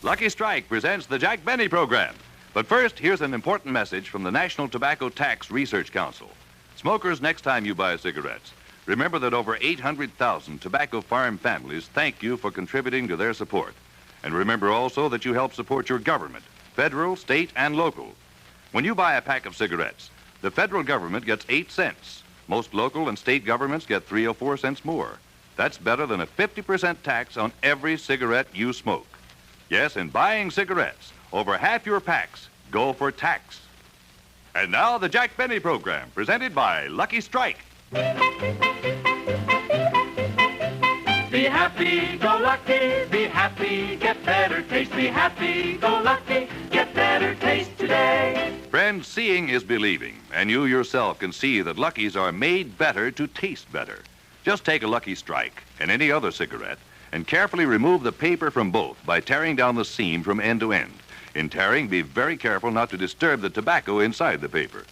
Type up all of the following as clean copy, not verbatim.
Lucky Strike presents the Jack Benny program. But first, here's an important message from the National Tobacco Tax Research Council. Smokers, next time you buy cigarettes, remember that over 800,000 tobacco farm families thank you for contributing to their support. And remember also that you help support your government, federal, state, and local. When you buy a pack of cigarettes, the federal government gets 8 cents. Most local and state governments get 3 or 4 cents more. That's better than a 50% tax on every cigarette you smoke. Yes, in buying cigarettes, over half your packs go for tax. And now the Jack Benny program, presented by Lucky Strike. Be happy, go lucky, be happy, get better taste. Be happy, go lucky, get better taste today. Friends, seeing is believing, and you yourself can see that Luckies are made better to taste better. Just take a Lucky Strike and any other cigarette and carefully remove the paper from both by tearing down the seam from end to end. In tearing, be very careful not to disturb the tobacco inside the paper.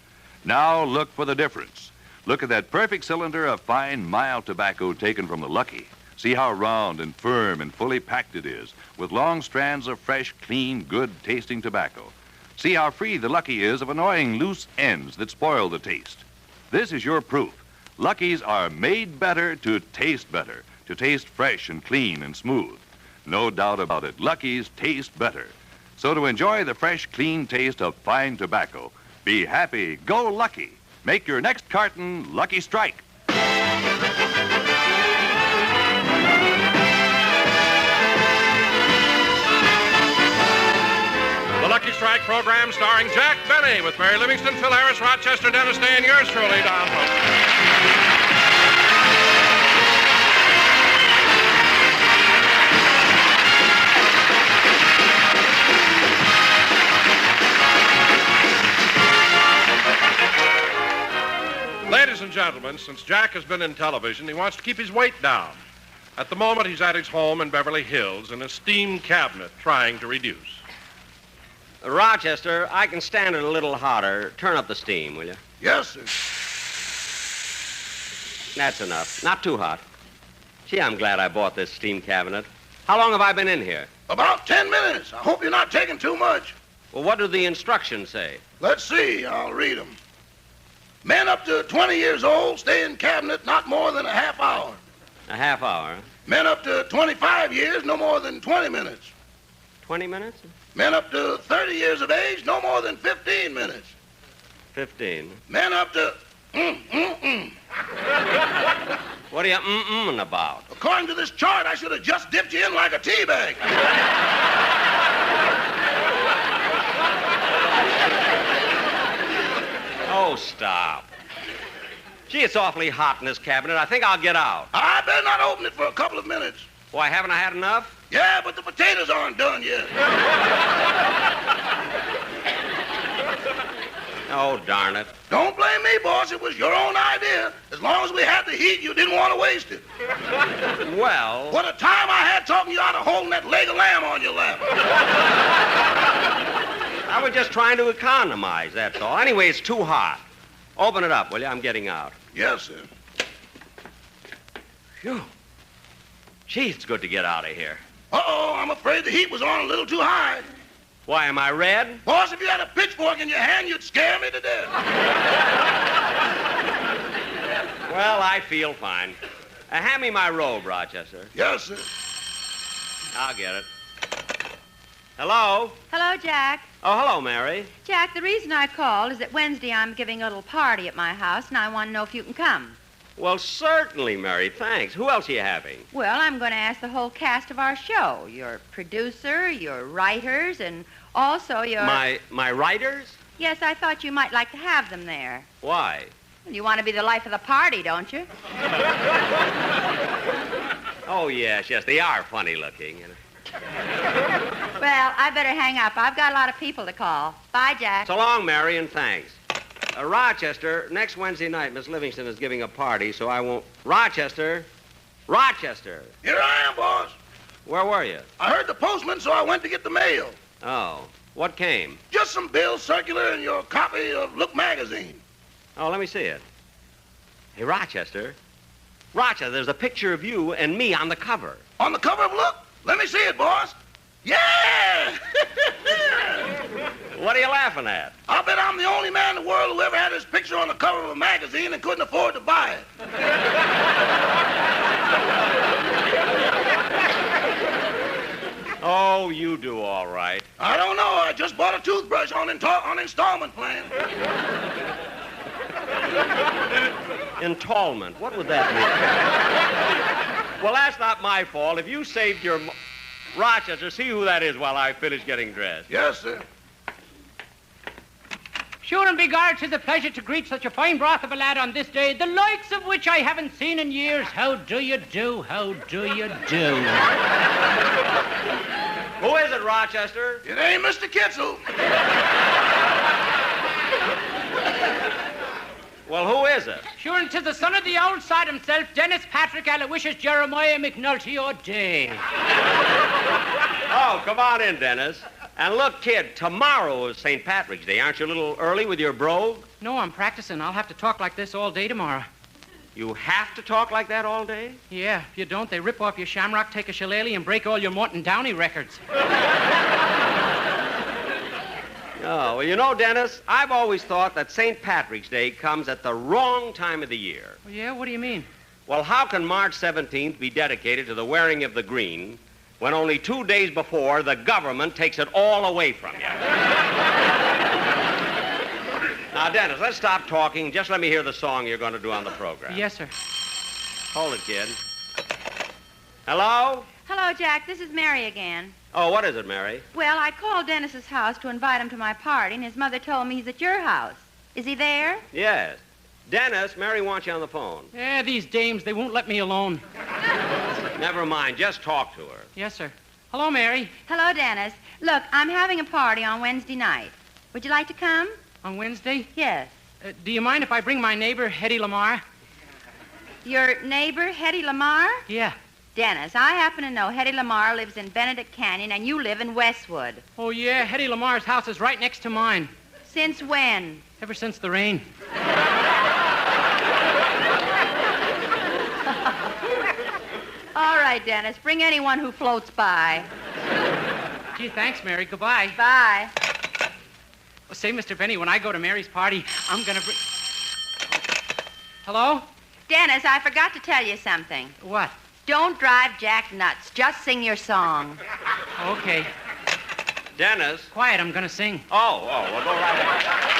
Now look for the difference. Look at that perfect cylinder of fine, mild tobacco taken from the Lucky. See how round and firm and fully packed it is, with long strands of fresh, clean, good-tasting tobacco. See how free the Lucky is of annoying loose ends that spoil the taste. This is your proof. Luckies are made better to taste fresh and clean and smooth. No doubt about it, Luckies taste better. So to enjoy the fresh, clean taste of fine tobacco, be happy, go Lucky. Make your next carton Lucky Strike. The Lucky Strike program starring Jack Benny with Mary Livingston, Phil Harris, Rochester, Dennis Day, and yours truly, Don Wilson. Ladies and gentlemen, since Jack has been in television, he wants to keep his weight down. At the moment, he's at his home in Beverly Hills in a steam cabinet trying to reduce. Rochester, I can stand it a little hotter. Turn up the steam, will you? Yes, sir. That's enough. Not too hot. Gee, I'm glad I bought this steam cabinet. How long have I been in here? About 10 minutes. I hope you're not taking too much. Well, what do the instructions say? Let's see. I'll read them. Men up to 20 years old stay in cabinet not more than a half hour. A half hour? Men up to 25 years, no more than 20 minutes. 20 minutes? Men up to 30 years of age, no more than 15 minutes. 15. Men up to... What are you mm-mm about? According to this chart, I should have just dipped you in like a tea bag. Oh, stop. Gee, it's awfully hot in this cabinet. I think I'll get out. I better not open it for a couple of minutes. Why, haven't I had enough? Yeah, but the potatoes aren't done yet. Oh, darn it. Don't blame me, boss. It was your own idea. As long as we had the heat, you didn't want to waste it. Well... What a time I had talking you out of holding that leg of lamb on your lap. I was just trying to economize, that's all. Anyway, it's too hot. Open it up, will you? I'm getting out. Yes, sir. Phew. Gee, it's good to get out of here. Uh-oh, I'm afraid the heat was on a little too high. Why, am I red? Boss, if you had a pitchfork in your hand, you'd scare me to death. Well, I feel fine. Hand me my robe, Rochester. Yes, sir. I'll get it. Hello? Hello, Jack. Oh, hello, Mary. Jack, the reason I called is that Wednesday I'm giving a little party at my house, and I want to know if you can come. Well, certainly, Mary, thanks. Who else are you having? Well, I'm going to ask the whole cast of our show. Your producer, your writers, and also your... My writers? Yes, I thought you might like to have them there. Why? Well, you want to be the life of the party, don't you? Oh, yes, they are funny looking. Well, I better hang up. I've got a lot of people to call. Bye, Jack. So long, Mary, and thanks. Rochester, next Wednesday night, Miss Livingston is giving a party, so I won't... Rochester! Here I am, boss. Where were you? I heard the postman, so I went to get the mail. Oh, what came? Just some bills circular and your copy of Look magazine. Oh, let me see it. Hey, Rochester, there's a picture of you and me on the cover. On the cover of Look? Let me see it, boss. Yeah! laughing at? I bet I'm the only man in the world who ever had his picture on the cover of a magazine and couldn't afford to buy it. Oh, you do all right. I don't know. I just bought a toothbrush on installment plan. Entallment. What would that mean? Well, that's not my fault. If you saved your... Rochester, see who that is while I finish getting dressed. Yes, sir. Sure and begard, 'tis a pleasure to greet such a fine broth of a lad on this day, the likes of which I haven't seen in years. How do you do? How do you do? Who is it, Rochester? It ain't Mr. Kitzel. Well, who is it? Sure, and 'tis the son of the old sod himself, Dennis Patrick Aloysius Jeremiah McNulty O'Day. Oh, come on in, Dennis. And look, kid, tomorrow is St. Patrick's Day. Aren't you a little early with your brogue? No, I'm practicing. I'll have to talk like this all day tomorrow. You have to talk like that all day? Yeah, if you don't, they rip off your shamrock, take a shillelagh, and break all your Morton Downey records. Oh, well, you know, Dennis, I've always thought that St. Patrick's Day comes at the wrong time of the year. Well, yeah, what do you mean? Well, how can March 17th be dedicated to the wearing of the green when only 2 days before the government takes it all away from you? Now, Dennis, let's stop talking. Just let me hear the song you're going to do on the program. Yes, sir. Hold it, kid. Hello? Hello, Jack. This is Mary again. Oh, what is it, Mary? Well, I called Dennis's house to invite him to my party, and his mother told me he's at your house. Is he there? Yes. Dennis, Mary wants you on the phone. Yeah, these dames, they won't let me alone. Never mind. Just talk to her. Yes, sir. Hello, Mary. Hello, Dennis. Look, I'm having a party on Wednesday night. Would you like to come? On Wednesday? Yes. Do you mind if I bring my neighbor, Hetty Lamar? Your neighbor, Hetty Lamar? Yeah. Dennis, I happen to know Hetty Lamar lives in Benedict Canyon, and you live in Westwood. Oh, yeah, Hetty Lamar's house is right next to mine. Since when? Ever since the rain. All right, Dennis, bring anyone who floats by. Gee, thanks, Mary. Goodbye. Bye. Well, say, Mr. Benny, when I go to Mary's party, I'm gonna bring... Hello? Dennis, I forgot to tell you something. What? Don't drive Jack nuts. Just sing your song. Okay. Dennis? Quiet, I'm gonna sing. Oh, well, go right ahead.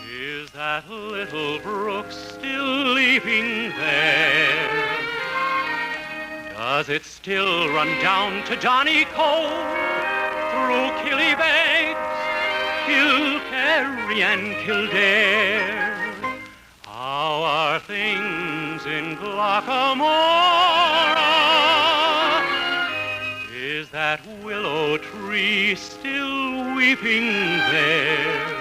Is that little brook still leaping there? Does it still run down to Johnny Cove through Killybegs, Kilkerry and Kildare? How are things in Glockamora? Is that willow tree still weeping there?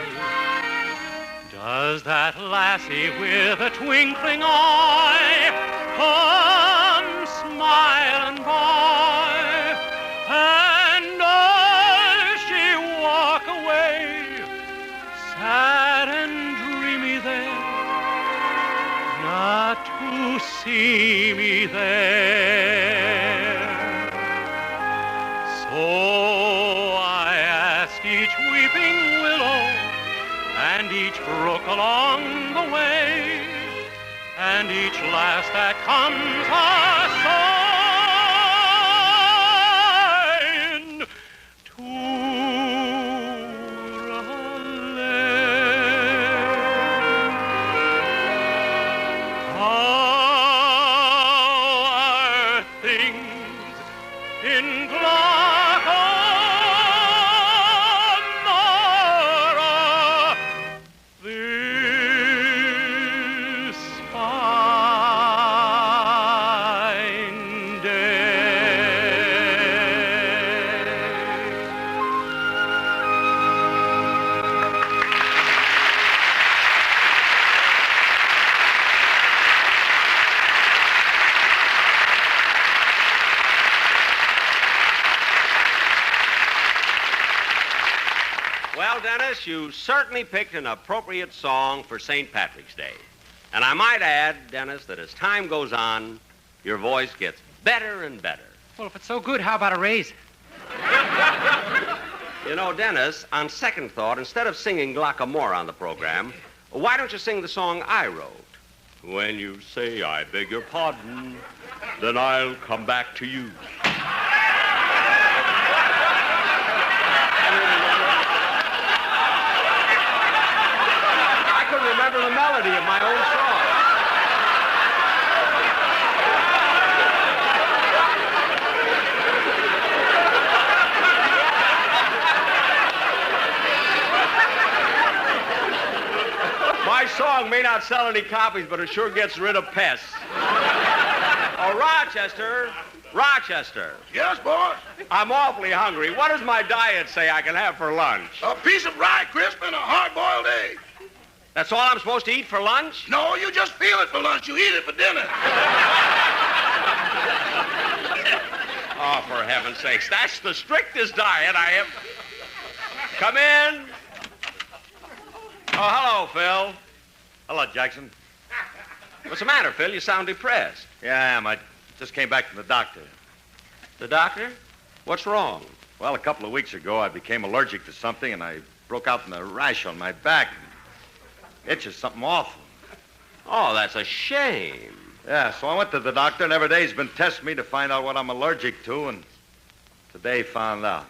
Does that lassie with a twinkling eye come smiling by? And does she walk away sad and dreamy there, not to see me there? So I ask each weeping willow and each brook along the way, and each lass that comes a sighing to in Glockamora this fine day. Well, Dennis, you certainly picked an appropriate song for St. Patrick's Day. And I might add, Dennis, that as time goes on, your voice gets better and better. Well, if it's so good, how about a raise? You know, Dennis, on second thought, instead of singing Glockamora on the program, why don't you sing the song I wrote? When you say I beg your pardon, then I'll come back to you. I couldn't remember the melody of my own song. My song may not sell any copies, but it sure gets rid of pests. Oh, Rochester. Rochester. Yes, boss? I'm awfully hungry. What does my diet say I can have for lunch? A piece of rye crisp and a hard-boiled egg. That's all I'm supposed to eat for lunch? No, you just feel it for lunch. You eat it for dinner. Oh, for heaven's sakes. That's the strictest diet I have. Come in. Oh, hello, Phil. Hello, Jackson. What's the matter, Phil? You sound depressed. Yeah, I am. I just came back from the doctor. The doctor? What's wrong? Well, a couple of weeks ago, I became allergic to something, and I broke out in a rash on my back. Itches something awful. Oh, that's a shame. Yeah, so I went to the doctor, and every day he's been testing me to find out what I'm allergic to, and today found out.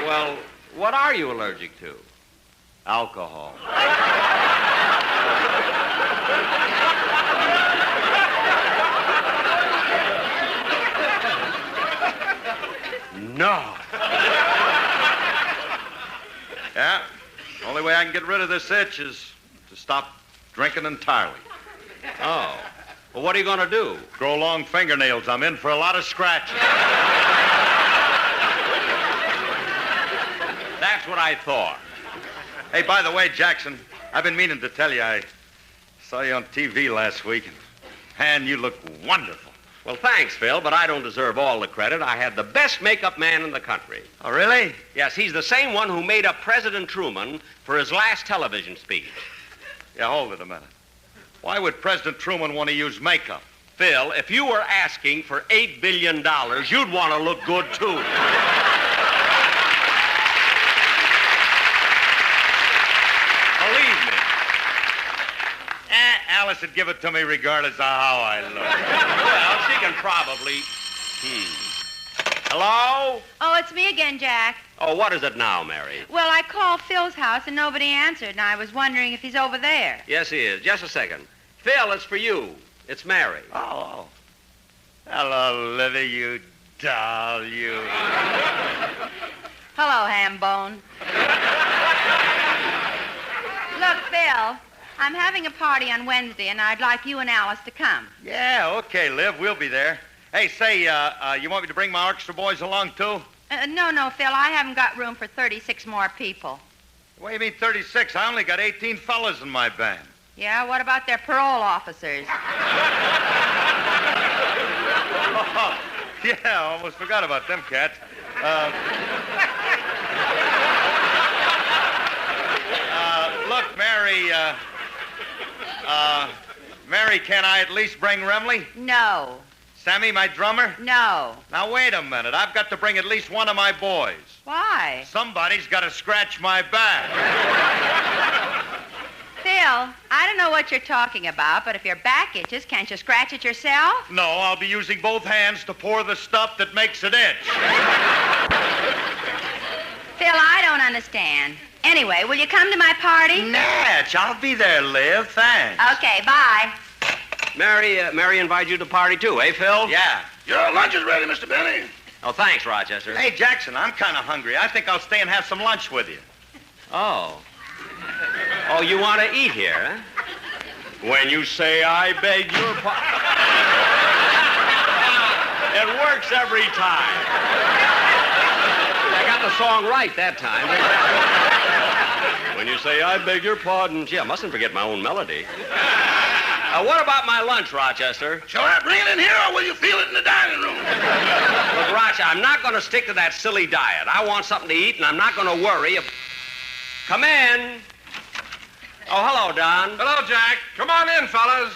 Well, what are you allergic to? Alcohol. No. Yeah, only way I can get rid of this itch is to stop drinking entirely. Oh. Well, what are you going to do? Grow long fingernails. I'm in for a lot of scratching. That's what I thought. Hey, by the way, Jackson, I've been meaning to tell you, I saw you on TV last week, and, man, you look wonderful. Well, thanks, Phil, but I don't deserve all the credit. I had the best makeup man in the country. Oh, really? Yes, he's the same one who made up President Truman for his last television speech. Yeah, hold it a minute. Why would President Truman want to use makeup? Phil, if you were asking for $8 billion, you'd want to look good, too. Believe me. Alice would give it to me regardless of how I look. Well, she can probably... Hello? Oh, it's me again, Jack. Oh, what is it now, Mary? Well, I called Phil's house and nobody answered, and I was wondering if he's over there. Yes, he is. Just a second. Phil, it's for you. It's Mary. Oh. Hello, Livy, you doll, you. Hello, Hambone. Look, Phil, I'm having a party on Wednesday, and I'd like you and Alice to come. Yeah, okay, Liv, we'll be there. Hey, say, you want me to bring my orchestra boys along, too? No, Phil, I haven't got room for 36 more people. What do you mean 36? I only got 18 fellas in my band. Yeah, what about their parole officers? Oh, yeah, I almost forgot about them cats. Look, Mary, Mary, can I at least bring Remley? No. Sammy, my drummer? No. Now, wait a minute. I've got to bring at least one of my boys. Why? Somebody's got to scratch my back. Phil, I don't know what you're talking about, but if your back itches, can't you scratch it yourself? No, I'll be using both hands to pour the stuff that makes it itch. Phil, I don't understand. Anyway, will you come to my party? Natch, I'll be there, Liv. Thanks. Okay, bye. Mary invited you to the party, too, eh, Phil? Yeah. Your lunch is ready, Mr. Benny. Oh, thanks, Rochester. Hey, Jackson, I'm kind of hungry. I think I'll stay and have some lunch with you. Oh. Oh, you want to eat here, huh? When you say, I beg your pardon. It works every time. I got the song right that time. When you say, I beg your pardon. Gee, I mustn't forget my own melody. What about my lunch, Rochester? Shall I bring it in here, or will you feel it in the dining room? Look, Rochester, I'm not going to stick to that silly diet. I want something to eat, and I'm not going to worry. Come in. Oh, hello, Don. Hello, Jack. Come on in, fellas.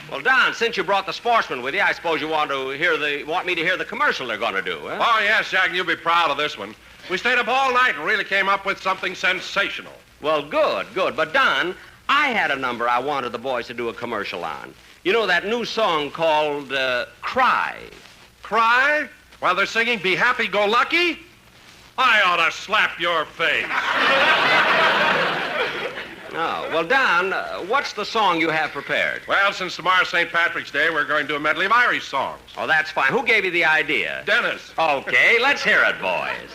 Well, Don, since you brought the sportsman with you, I suppose you want me to hear the commercial they're going to do, huh? Oh, yes, Jack, you'll be proud of this one. We stayed up all night and really came up with something sensational. Well, good. But, Don, I had a number I wanted the boys to do a commercial on. You know that new song called Cry? Cry? While they're singing Be Happy, Go Lucky? I ought to slap your face. Oh, well, Don, what's the song you have prepared? Well, since tomorrow's St. Patrick's Day, we're going to do a medley of Irish songs. Oh, that's fine. Who gave you the idea? Dennis. Okay, let's hear it, boys.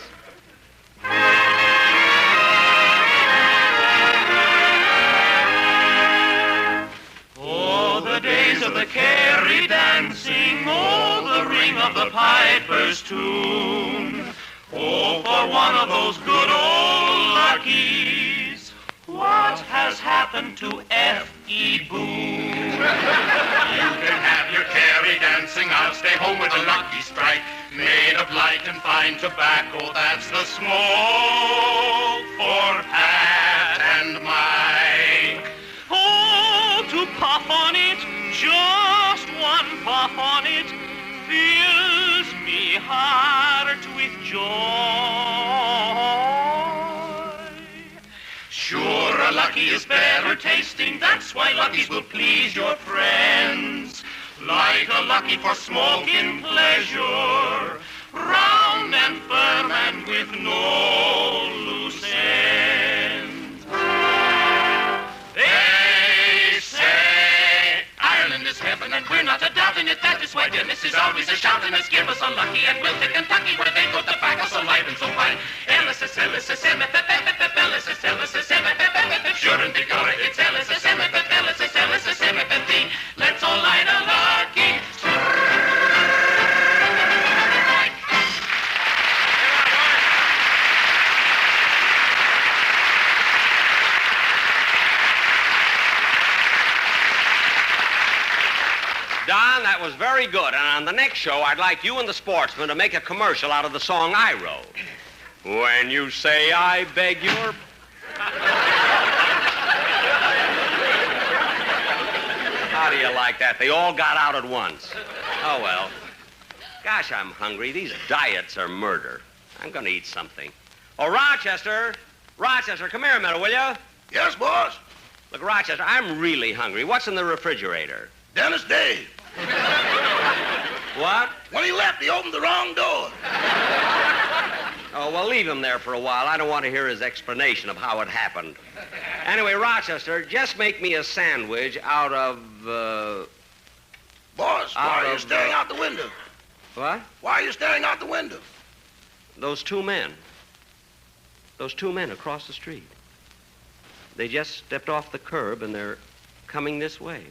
Oh, the days of the carry dancing, oh, the ring of the piper's tune. Oh, for one of those good old luckies, what has happened to F.E. Boone? You can have your carry dancing, I'll stay home with a lucky strike, made of light and fine tobacco, that's the smoke for Pat and Mike. Oh, to puff on it, just one puff on it, fills me heart with joy. Sure, a lucky is better tasting, that's why luckies will please your friends. Like a lucky for smoking pleasure, round and firm and with no loose ends. They say Ireland is heaven and we're not a-doubting it. That is why Dennis is always a-shouting us. Give us a lucky and we'll to Kentucky where they go tobacco so live and so fine. Shouldn't be gonna it's let's all light a lucky. Don, that was very good. And on the next show, I'd like you and the sportsman to make a commercial out of the song I wrote. When you say, I beg your... How do you like that? They all got out at once. Oh, well. Gosh, I'm hungry. These diets are murder. I'm going to eat something. Oh, Rochester, come here a minute, will you? Yes, boss. Look, Rochester, I'm really hungry. What's in the refrigerator? Dennis Dave. What? When he left, he opened the wrong door. Oh, well, leave him there for a while. I don't want to hear his explanation of how it happened. Anyway, Rochester, just make me a sandwich out of, Boss, why are you staring out the window? What? Why are you staring out the window? Those two men across the street. They just stepped off the curb and they're coming this way.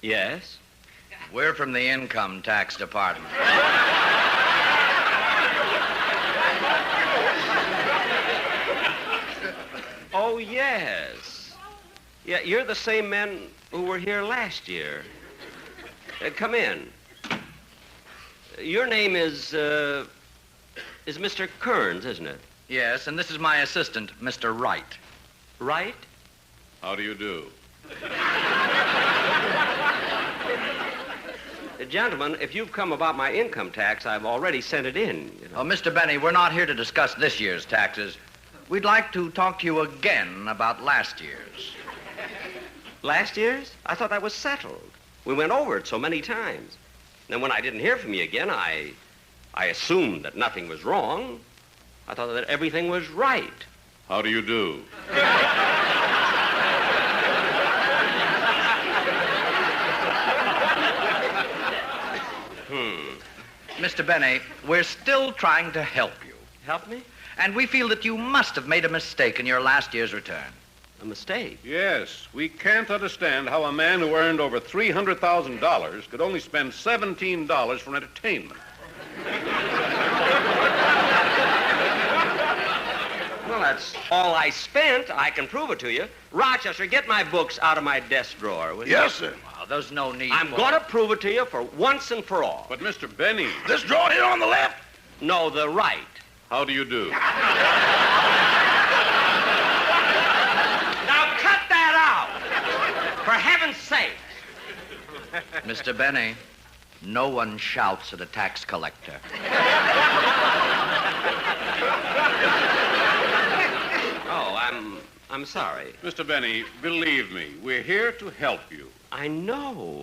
Yes? We're from the Income Tax Department. Oh, yes. Yeah, you're the same men who were here last year. Come in. Your name is Mr. Kearns, isn't it? Yes, and this is my assistant, Mr. Wright. Right? How do you do? Gentlemen, if you've come about my income tax, I've already sent it in. Oh, Mr. Benny, we're not here to discuss this year's taxes. We'd like to talk to you again about last year's. Last year's? I thought that was settled. We went over it so many times. Then when I didn't hear from you again, I assumed that nothing was wrong. I thought that everything was right. How do you do? Mr. Benny, we're still trying to help you. Help me? And we feel that you must have made a mistake in your last year's return. A mistake? Yes, we can't understand how a man who earned over $300,000 could only spend $17 for entertainment. Well, that's all I spent. I can prove it to you. Rochester, get my books out of my desk drawer, will you? Yes, sir. Well, there's no need I'm going to prove it to you for once and for all. But, Mr. Benny, This drawer here on the left? No, the right. how do you do? Now cut that out! For heaven's sake! Mr. Benny, no one shouts at a tax collector. Oh, I'm sorry. Mr. Benny, believe me, we're here to help you. I know.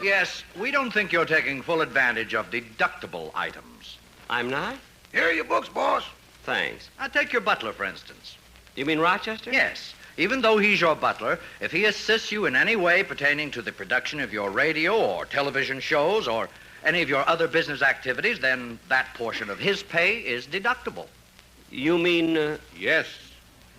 Yes, we don't think you're taking full advantage of deductible items. I'm not? Here are your books, boss. Thanks. Take your butler, for instance. You mean Rochester? Yes. Even though he's your butler, if he assists you in any way pertaining to the production of your radio or television shows or any of your other business activities, then that portion of his pay is deductible. You mean... Yes.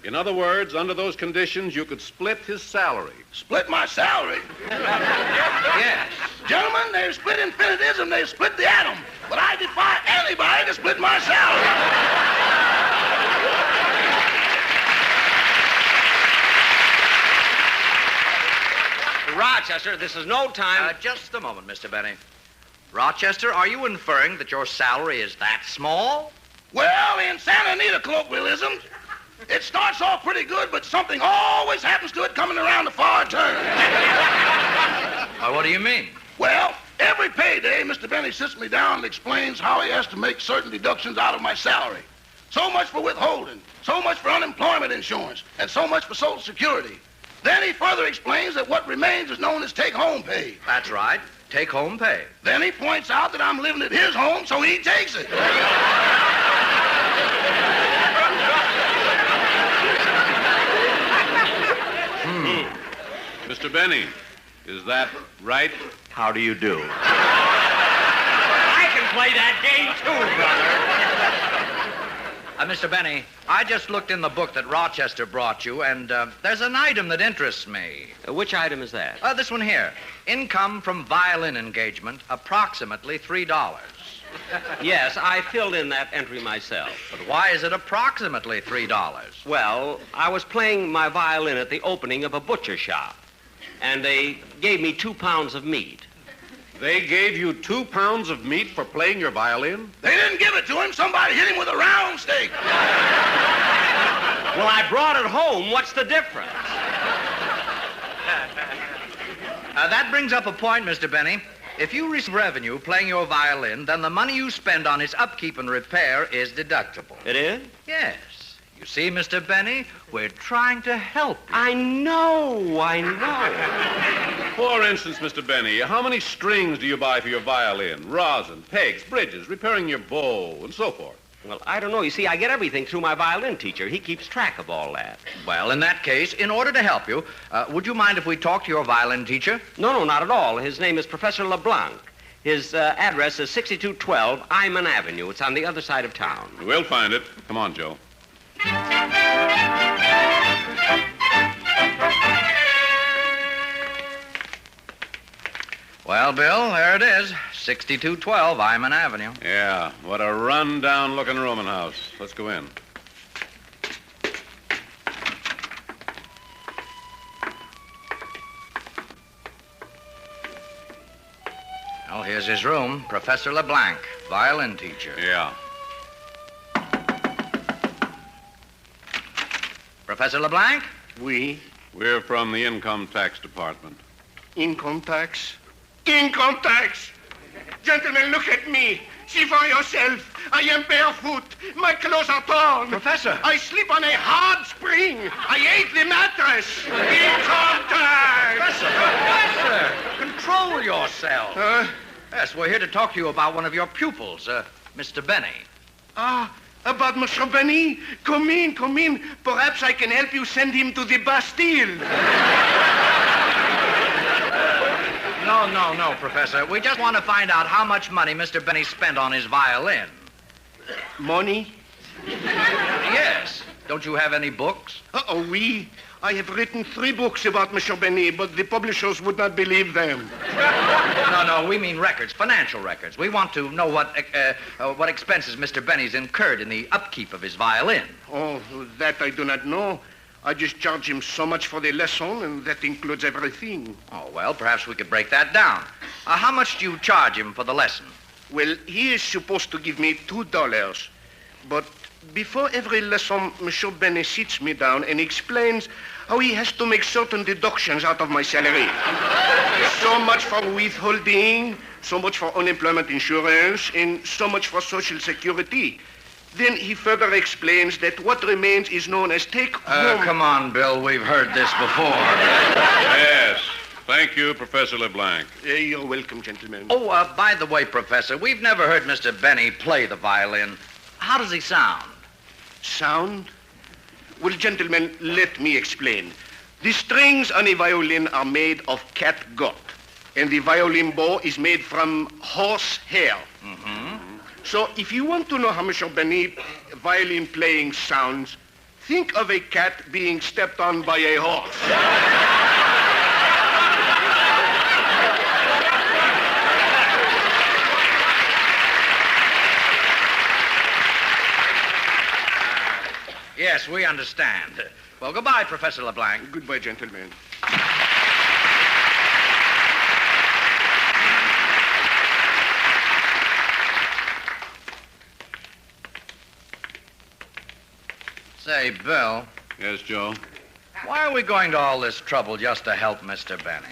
In other words, under those conditions, you could split his salary. Split my salary. Yes. Gentlemen, they've split infinitism, they've split the atom. But I defy anybody to split my salary. Rochester, this is no time... Just a moment, Mr. Benny. Rochester, are you inferring that your salary is that small? Well, in Santa Anita colloquialisms, it starts off pretty good, but something always happens to it coming around the far turn. What do you mean? Well, every payday, Mr. Benny sits me down and explains how he has to make certain deductions out of my salary. So much for withholding, so much for unemployment insurance, and so much for Social Security. Then he further explains that what remains is known as take-home pay. That's right. Take-home pay. Then he points out that I'm living at his home, so he takes it. Mr. Benny, is that right? How do you do? I can play that game too, brother. Mr. Benny, I just looked in the book that Rochester brought you, and there's an item that interests me. Which item is that? This one here. Income from violin engagement, approximately $3. Yes, I filled in that entry myself. But why is it approximately $3? Well, I was playing my violin at the opening of a butcher shop, and they gave me 2 pounds of meat. They gave you 2 pounds of meat for playing your violin? They didn't give it to him. Somebody hit him with a round steak. Well, I brought it home. What's the difference? That brings up a point, Mr. Benny. If you receive revenue playing your violin, then the money you spend on its upkeep and repair is deductible. It is? Yes. You see, Mr. Benny, we're trying to help you. I know. For instance, Mr. Benny, how many strings do you buy for your violin? Rosin, pegs, bridges, repairing your bow, and so forth. Well, I don't know. You see, I get everything through my violin teacher. He keeps track of all that. Well, in that case, in order to help you, would you mind if we talk to your violin teacher? No, not at all. His name is Professor LeBlanc. His address is 6212 Iman Avenue. It's on the other side of town. We'll find it. Come on, Joe. Well, Bill, there it is. 6212 Iman Avenue. Yeah, what a run-down-looking rooming house. Let's go in. Well, here's his room. Professor LeBlanc, violin teacher. Yeah. Professor LeBlanc? Oui. We're from the Income Tax Department. Income tax? Income tax. Gentlemen, look at me. See for yourself. I am barefoot. My clothes are torn. Professor. I sleep on a hard spring. I ate the mattress. Income tax. Professor, control yourself. Yes, we're here to talk to you about one of your pupils, Mr. Benny. About Monsieur Benny? Come in. Perhaps I can help you send him to the Bastille. No, Professor. We just want to find out how much money Mr. Benny spent on his violin. Money? Yes. Don't you have any books? Oui. I have written 3 books about Monsieur Benny, but the publishers would not believe them. No, we mean records, financial records. We want to know what expenses Mr. Benny's incurred in the upkeep of his violin. Oh, that I do not know. I just charge him so much for the lesson, and that includes everything. Oh, well, perhaps we could break that down. How much do you charge him for the lesson? Well, he is supposed to give me $2. But before every lesson, Monsieur Benny sits me down and explains how he has to make certain deductions out of my salary. So much for withholding, so much for unemployment insurance, and so much for Social Security. Then he further explains that what remains is known as take-home... Come on, Bill. We've heard this before. Yes. Thank you, Professor LeBlanc. You're welcome, gentlemen. Oh, by the way, Professor, we've never heard Mr. Benny play the violin. How does he sound? Sound? Well, gentlemen, let me explain. The strings on a violin are made of catgut, and the violin bow is made from horse hair. Mm-hmm. So if you want to know how Monsieur Benny violin playing sounds, think of a cat being stepped on by a horse. Yes, we understand. Well, goodbye, Professor LeBlanc. Goodbye, gentlemen. Say, Bill, Yes, Joe? why are we going to all this trouble just to help Mr. Benny?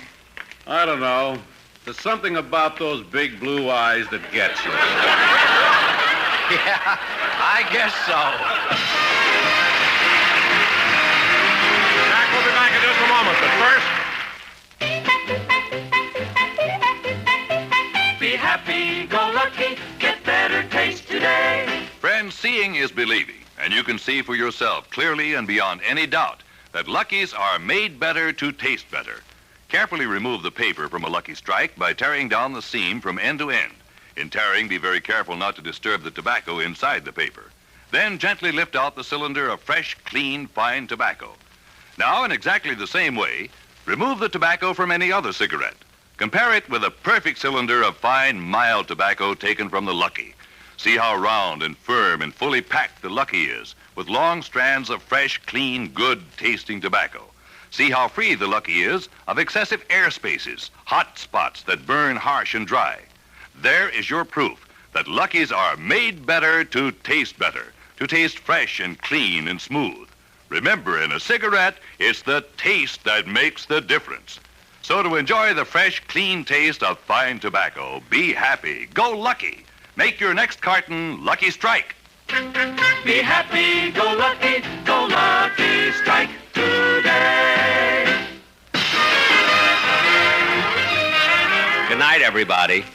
I don't know. There's something about those big blue eyes that gets you. Yeah, I guess so. Jack, we'll be back in just a moment, but first... Be happy, go lucky, get better taste today. Friends, seeing is believing, and you can see for yourself clearly and beyond any doubt that Lucky's are made better to taste better. Carefully remove the paper from a Lucky Strike by tearing down the seam from end to end. In tearing, be very careful not to disturb the tobacco inside the paper. Then gently lift out the cylinder of fresh, clean, fine tobacco. Now, in exactly the same way, remove the tobacco from any other cigarette. Compare it with a perfect cylinder of fine, mild tobacco taken from the Lucky. See how round and firm and fully packed the Lucky is, with long strands of fresh, clean, good-tasting tobacco. See how free the Lucky is of excessive air spaces, hot spots that burn harsh and dry. There is your proof that Lucky's are made better to taste fresh and clean and smooth. Remember, in a cigarette, it's the taste that makes the difference. So to enjoy the fresh, clean taste of fine tobacco, be happy, go Lucky. Make your next carton Lucky Strike. Be happy, go lucky strike today. Good night, everybody. The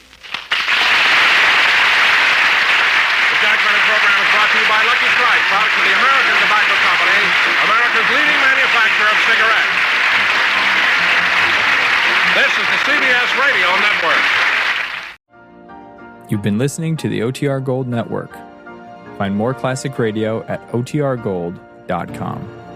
Jack Benny program is brought to you by Lucky Strike, products of the American Tobacco Company, America's leading manufacturer of cigarettes. This is the CBS Radio Network. You've been listening to the OTR Gold Network. Find more classic radio at otrgold.com.